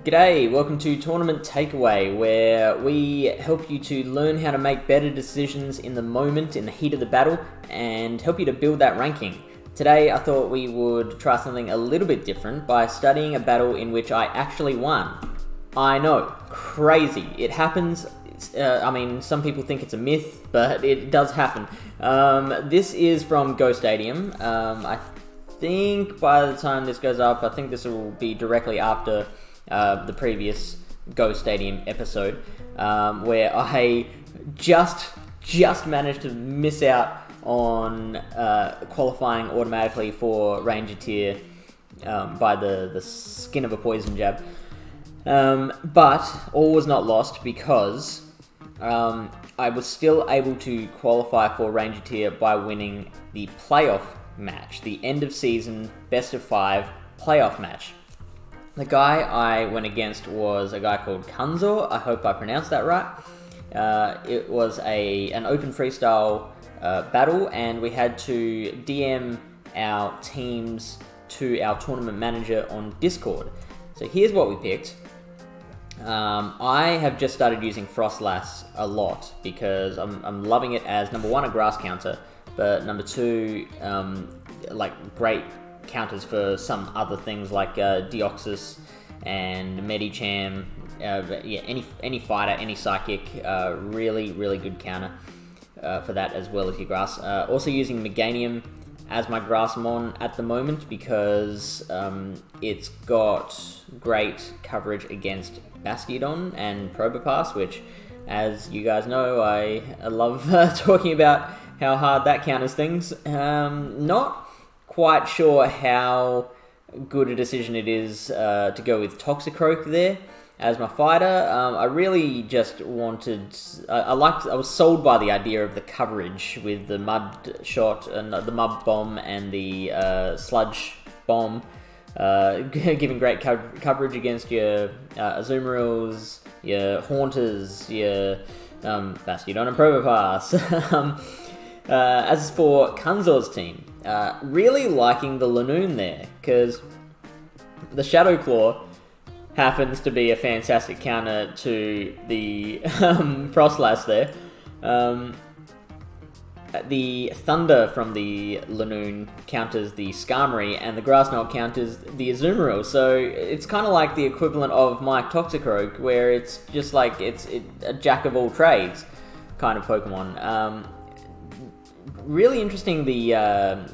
G'day, welcome to Tournament Takeaway, where we help you to learn how to make better decisions in the moment, in the heat of the battle, and help you to build that ranking. Today, I thought we would try something a little bit different by studying a battle in which I actually won. I know, crazy. It happens. Some people think it's a myth, but it does happen. This is from Go Stadium. I think by the time this goes up, I think this will be directly after the previous Go Stadium episode, where I just managed to miss out on qualifying automatically for Ranger Tier by the skin of a poison jab. But all was not lost because I was still able to qualify for Ranger Tier by winning the playoff match, the end of season best of 5 playoff match. The guy I went against was a guy called Kunzor. I hope I pronounced that right. It was an open freestyle battle, and we had to DM our teams to our tournament manager on Discord. So here's what we picked. I have just started using Frostlass a lot because I'm loving it as, number one, a grass counter, but number two, great counters for some other things like Deoxys and Medicham. Any fighter, any psychic, really good counter for that, as well as your grass. Also using Meganium as my grassmon at the moment because it's got great coverage against Batiodon and Probopass, which, as you guys know, I love talking about how hard that counters things. Not quite sure how good a decision it is to go with Toxicroak there as my fighter. I really just wanted... I was sold by the idea of the coverage with the mud shot and the mud bomb and the sludge bomb, giving great coverage against your Azumarils, your Haunters, your Batiodon and Probopass. As for Kunzor's team, really liking the Lanoon there, because the Shadow Claw happens to be a fantastic counter to the Frostlass there. The Thunder from the Lanoon counters the Skarmory, and the Grassmelt counters the Azumarill, so it's kind of like the equivalent of my Toxicroak, where it's just like it's a jack of all trades kind of Pokemon. Really interesting, the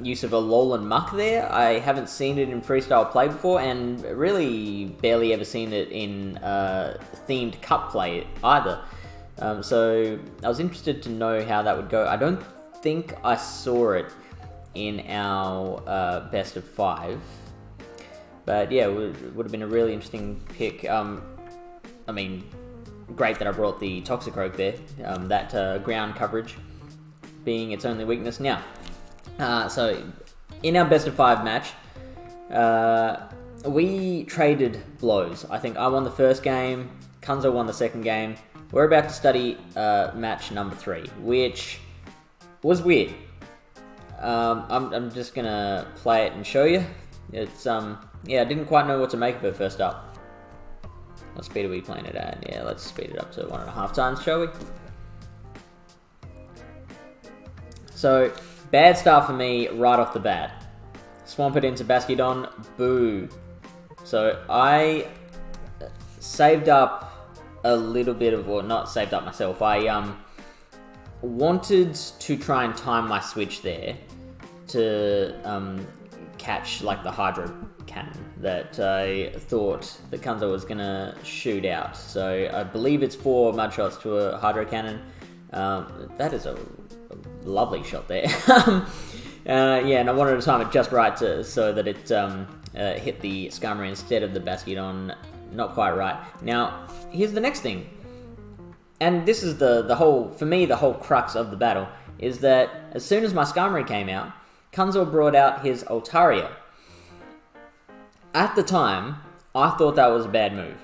use of a Alolan Muck there. I haven't seen it in freestyle play before, and really barely ever seen it in themed cup play either. So I was interested to know how that would go. I don't think I saw it in our best of 5, but yeah, it would have been a really interesting pick. Great that I brought the Toxicroak there. That ground coverage being its only weakness. Now, so in our best of 5 match, we traded blows. I think I won the first game, Kunzo won the second game. We're about to study match number 3, which was weird. I'm just gonna play it and show you. It's I didn't quite know what to make of it first up. What speed are we playing it at? Yeah, let's speed it up to 1.5 times, shall we? So, bad start for me right off the bat. Swamp it into Batiodon, boo. So, I saved up a little bit of, or not saved up myself, I wanted to try and time my switch there to catch like the Hydro Cannon that I thought the Kunzo was going to shoot out. So, I believe it's 4 mud shots to a Hydro Cannon. That is a lovely shot there. And I wanted to time it just right so that it hit the Skarmory instead of the Batiodon. Not quite right. Now, here's the next thing. And this is the whole crux of the battle, is that as soon as my Skarmory came out, Kunzor brought out his Altaria. At the time, I thought that was a bad move.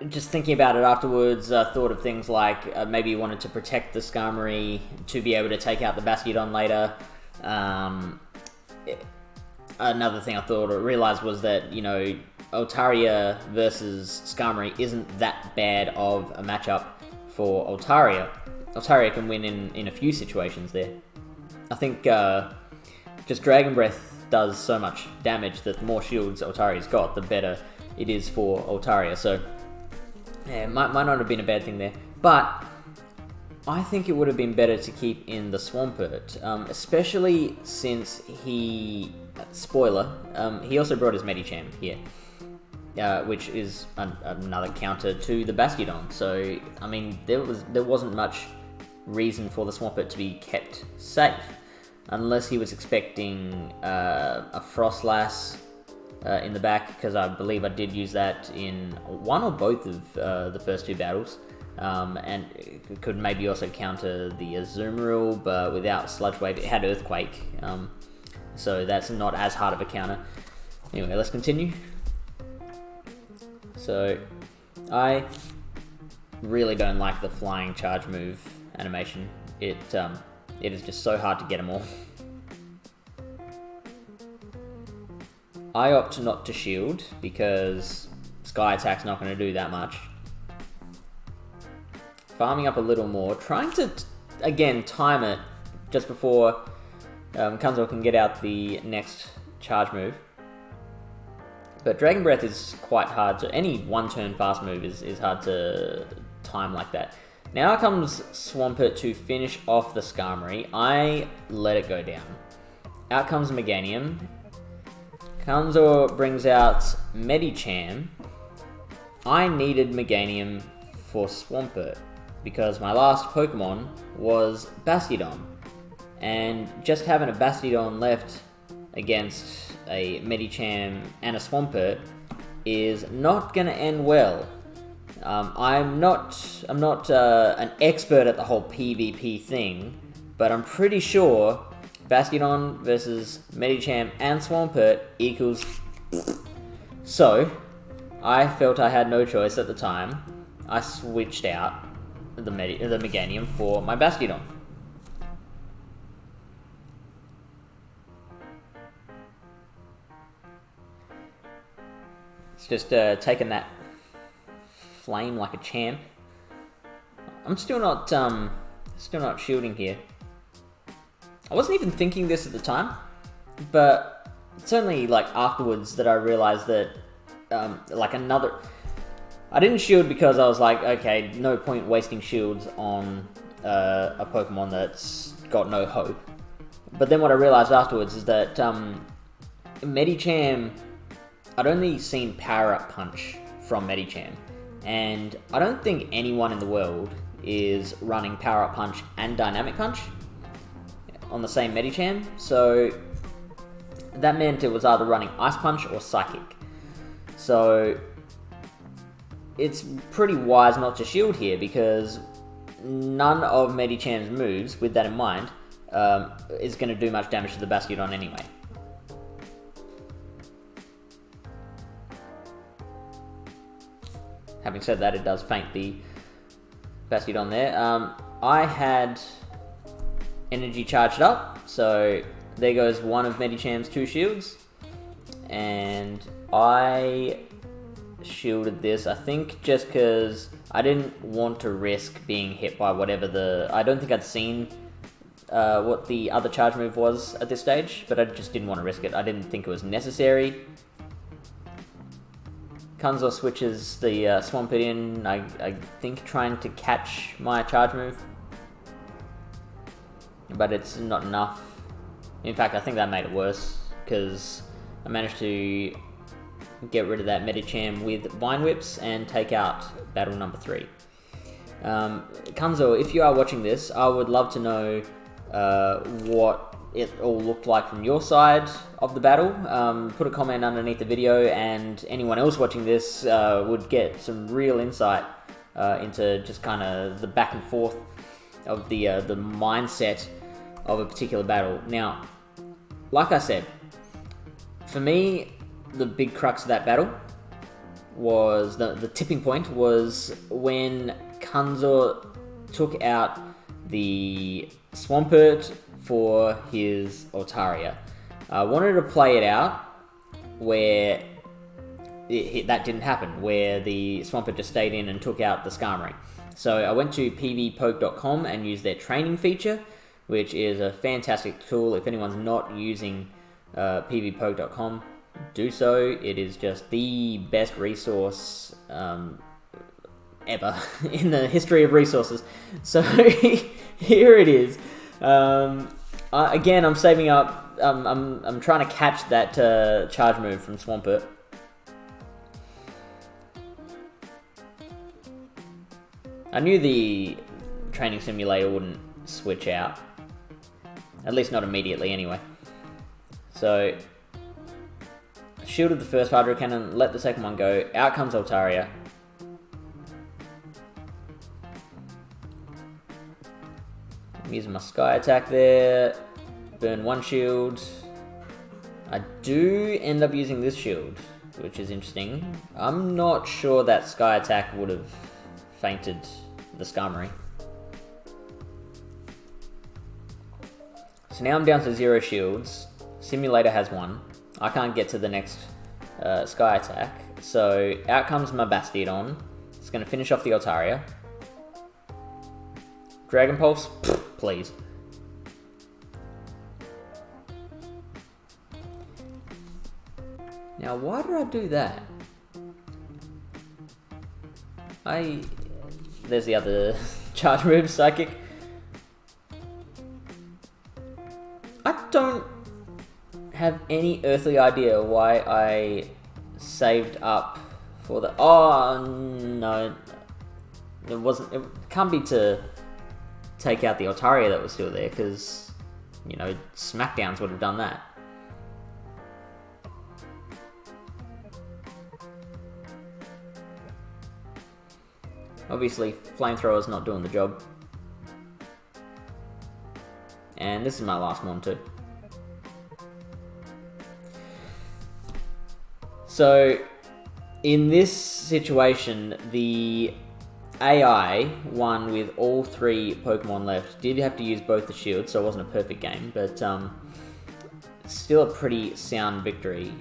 Just thinking about it afterwards, I thought of things like maybe he wanted to protect the Skarmory to be able to take out the Batiodon later. Another thing I thought or realized was that, Altaria versus Skarmory isn't that bad of a matchup for Altaria. Altaria can win in a few situations there. I think just Dragon Breath does so much damage that the more shields Altaria's got, the better it is for Altaria. So, yeah, might not have been a bad thing there. But I think it would have been better to keep in the Swampert, especially since he... Spoiler, he also brought his Medicham here, which is another counter to the Batiodon. So, I mean, there wasn't much reason for the Swampert to be kept safe, unless he was expecting a Frostlass in the back, because I believe I did use that in one or both of the first two battles. And it could maybe also counter the Azumarill, but without Sludge Wave. It had Earthquake, so that's not as hard of a counter. Anyway, let's continue. So, I really don't like the flying charge move animation. It is just so hard to get them all. I opt not to shield, because Sky Attack's not going to do that much. Farming up a little more, trying to, again, time it just before Kunzo can get out the next charge move. But Dragon Breath is quite hard to... Any one-turn fast move is hard to time like that. Now comes Swampert to finish off the Skarmory. I let it go down. Out comes Meganium. Kunzo brings out Medicham. I needed Meganium for Swampert, because my last Pokemon was Batiodon, and just having a Batiodon left against a Medicham and a Swampert is not going to end well. I'm not an expert at the whole PvP thing, but I'm pretty sure Batiodon versus Medicham and Swampert equals... So, I felt I had no choice at the time. I switched out the Meganium for my Batiodon. It's just taking that flame like a champ. I'm still not shielding here. I wasn't even thinking this at the time, but it's only like afterwards that I realized that I didn't shield because I was like, okay, no point wasting shields on a Pokemon that's got no hope. But then what I realized afterwards is that Medicham, I'd only seen Power Up Punch from Medicham, and I don't think anyone in the world is running Power Up Punch and Dynamic Punch on the same Medicham, so that meant it was either running Ice Punch or Psychic. So it's pretty wise not to shield here, because none of Medicham's moves, with that in mind, is going to do much damage to the Batiodon anyway. Having said that, it does faint the Batiodon there. I had energy charged up, so there goes one of Medicham's two shields, and I shielded this, I think just because I didn't want to risk being hit by whatever I don't think I'd seen what the other charge move was at this stage, but I just didn't want to risk it. I didn't think it was necessary. Kunzo switches the Swampert in, I think trying to catch my charge move, but it's not enough. In fact, I think that made it worse, because I managed to get rid of that Medicham with Vine Whips and take out battle number 3. Kunzo, if you are watching this, I would love to know what it all looked like from your side of the battle. Put a comment underneath the video, and anyone else watching this would get some real insight into just kind of the back and forth of the mindset of a particular battle. Now, like I said, for me, the big crux of that battle was, the tipping point was when Kunzo took out the Swampert for his Altaria. I wanted to play it out where that didn't happen, where the Swampert just stayed in and took out the Skarmory. So I went to pvpoke.com and used their training feature, which is a fantastic tool. If anyone's not using pvpoke.com, do so. It is just the best resource ever in the history of resources. So here it is. Again, I'm saving up. I'm trying to catch that charge move from Swampert. I knew the training simulator wouldn't switch out. At least not immediately, anyway. So, shielded the first Hydro Cannon, let the second one go. Out comes Altaria. I'm using my Sky Attack there. Burn one shield. I do end up using this shield, which is interesting. I'm not sure that Sky Attack would have fainted the Skarmory. So now I'm down to 0 shields. Simulator has 1. I can't get to the next Sky Attack. So out comes my Batiodon. It's going to finish off the Altaria. Dragon Pulse? Pfft, please. Now why did I do that? There's the other charge move, Psychic. I don't have any earthly idea why I saved up for the... Oh, no. It wasn't... It can't be to take out the Altaria that was still there, because, you know, Smackdowns would have done that. Obviously, Flamethrower's not doing the job. And this is my last one too. So, in this situation, the AI won with all 3 Pokemon left. Did have to use both the shields, so it wasn't a perfect game, but still a pretty sound victory.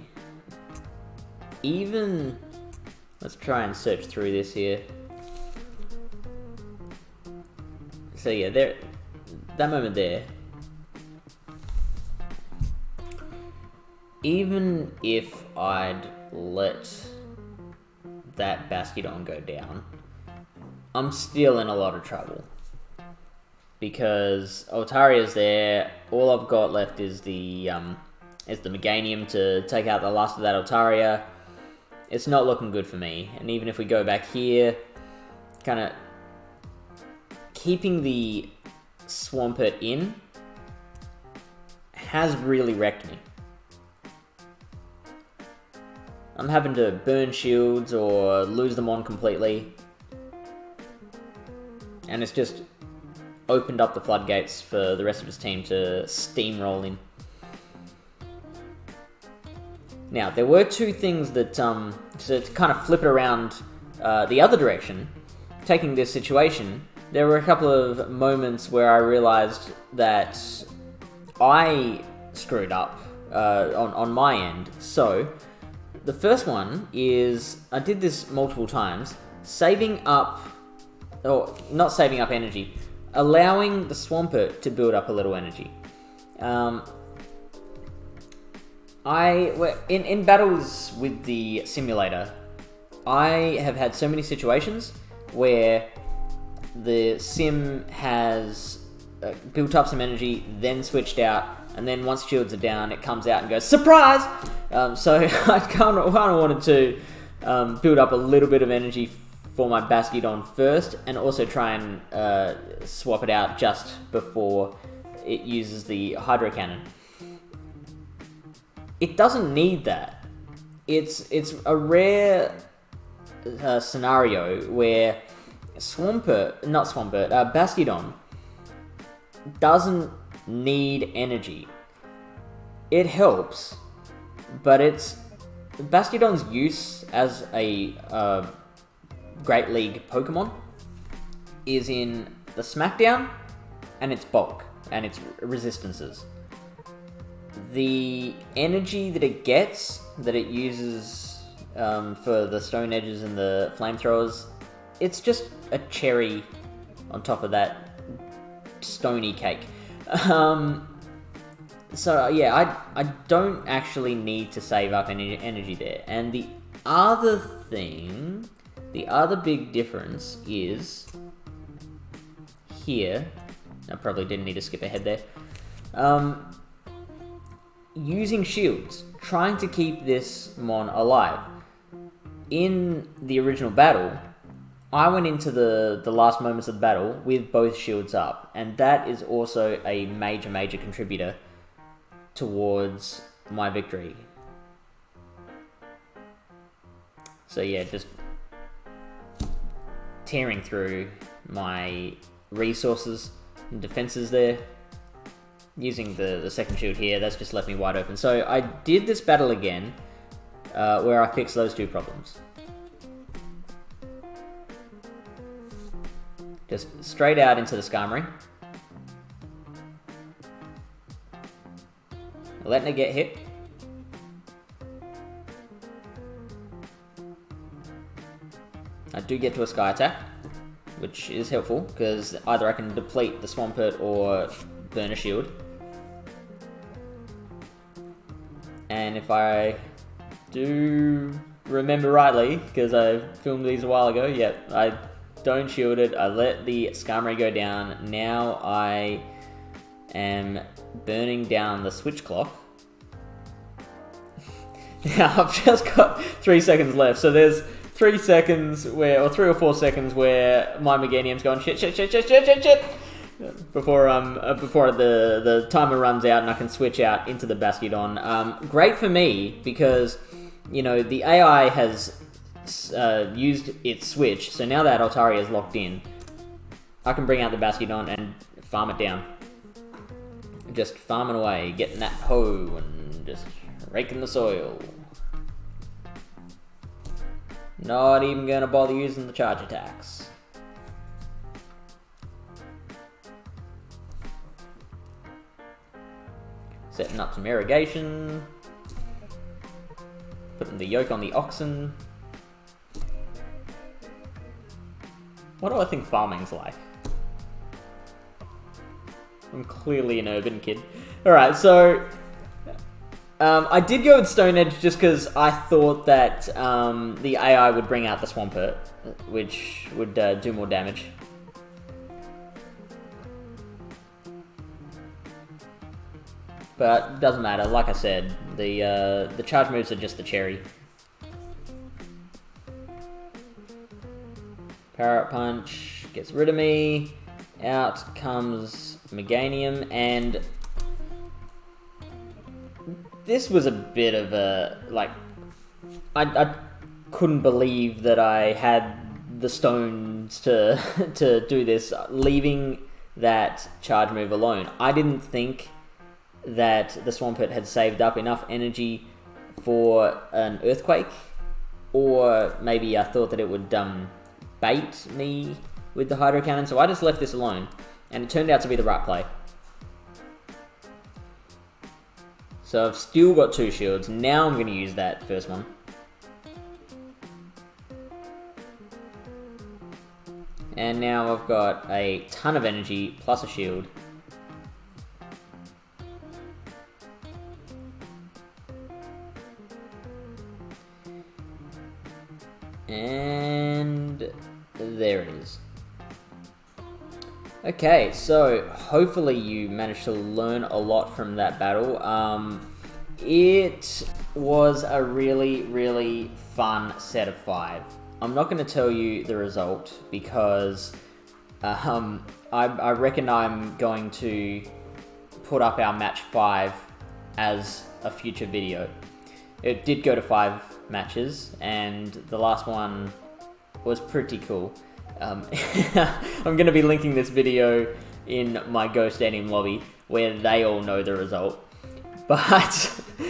Even... Let's try and search through this here. So yeah, that moment there, even if I'd let that Batiodon go down, I'm still in a lot of trouble. Because Altaria's there, all I've got left is the Meganium to take out the last of that Altaria. It's not looking good for me, and even if we go back here, kind of keeping the Swampert in has really wrecked me. I'm having to burn shields or lose them on completely. And it's just opened up the floodgates for the rest of his team to steamroll in. Now, there were 2 things that, to kind of flip it around the other direction, taking this situation, there were a couple of moments where I realized that I screwed up on my end. So, the first one is, I did this multiple times, saving up, or not saving up energy, allowing the Swampert to build up a little energy. In battles with the simulator, I have had so many situations where the sim has built up some energy, then switched out, and then once shields are down, it comes out and goes, surprise! So I kind of wanted to build up a little bit of energy for my Batiodon first, and also try and swap it out just before it uses the Hydro Cannon. It doesn't need that. It's a rare scenario where Batiodon doesn't need energy. It helps, but Batiodon's use as a Great League Pokemon is in the Smackdown and its bulk and its resistances. The energy that it gets, that it uses for the stone edges and the flamethrowers. It's just a cherry on top of that stony cake. So yeah, I don't actually need to save up any energy there. And the other big difference is here. I probably didn't need to skip ahead there. Using shields, trying to keep this mon alive. In the original battle, I went into the last moments of the battle with both shields up, and that is also a major contributor towards my victory. So yeah, just tearing through my resources and defenses there. Using the second shield here, that's just left me wide open. So I did this battle again, where I fixed those two problems. Just straight out into the Skarmory. Letting it get hit. I do get to a Sky Attack, which is helpful, because either I can deplete the Swampert or burn a shield. And if I do remember rightly, because I filmed these a while ago, yep, I don't shield it, I let the Skarmory go down. Now I am burning down the switch clock. Now I've just got 3 seconds left, so there's 3 seconds where, or 3 or 4 seconds where my Meganium's going shit before the timer runs out and I can switch out into the Batiodon. Great for me because, you know, the AI has used its switch, so now that Altaria is locked in, I can bring out the Batiodon and farm it down. Just farming away, getting that hoe and just raking the soil. Not even gonna bother using the charge attacks. Setting up some irrigation. Putting the yoke on the oxen. What do I think farming's like? I'm clearly an urban kid. Alright, so I did go with Stone Edge just because I thought that the AI would bring out the Swampert, which would do more damage. But it doesn't matter, like I said, the charge moves are just the cherry. Parrot Punch gets rid of me. Out comes Meganium, and this was a bit of a, like, I couldn't believe that I had the stones to to do this, leaving that charge move alone. I didn't think that the Swampert had saved up enough energy for an Earthquake, or maybe I thought that it would bait me with the Hydro Cannon, so I just left this alone, and it turned out to be the right play. So I've still got 2 shields. Now I'm going to use that first one. And now I've got a ton of energy plus a shield. And there it is. Okay, so hopefully you managed to learn a lot from that battle. It was a really fun set of 5. I'm not going to tell you the result because I reckon I'm going to put up our match 5 as a future video. It did go to 5 matches, and the last one was pretty cool. I'm going to be linking this video in my Go Stadium lobby where they all know the result. But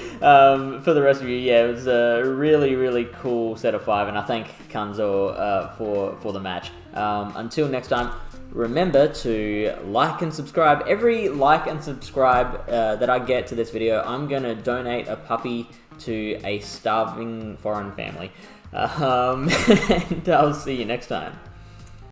for the rest of you, yeah, it was a really cool set of 5, and I thank Kanzo for the match. Until next time, remember to like and subscribe. Every like and subscribe that I get to this video, I'm going to donate a puppy to a starving foreign family. And I'll see you next time.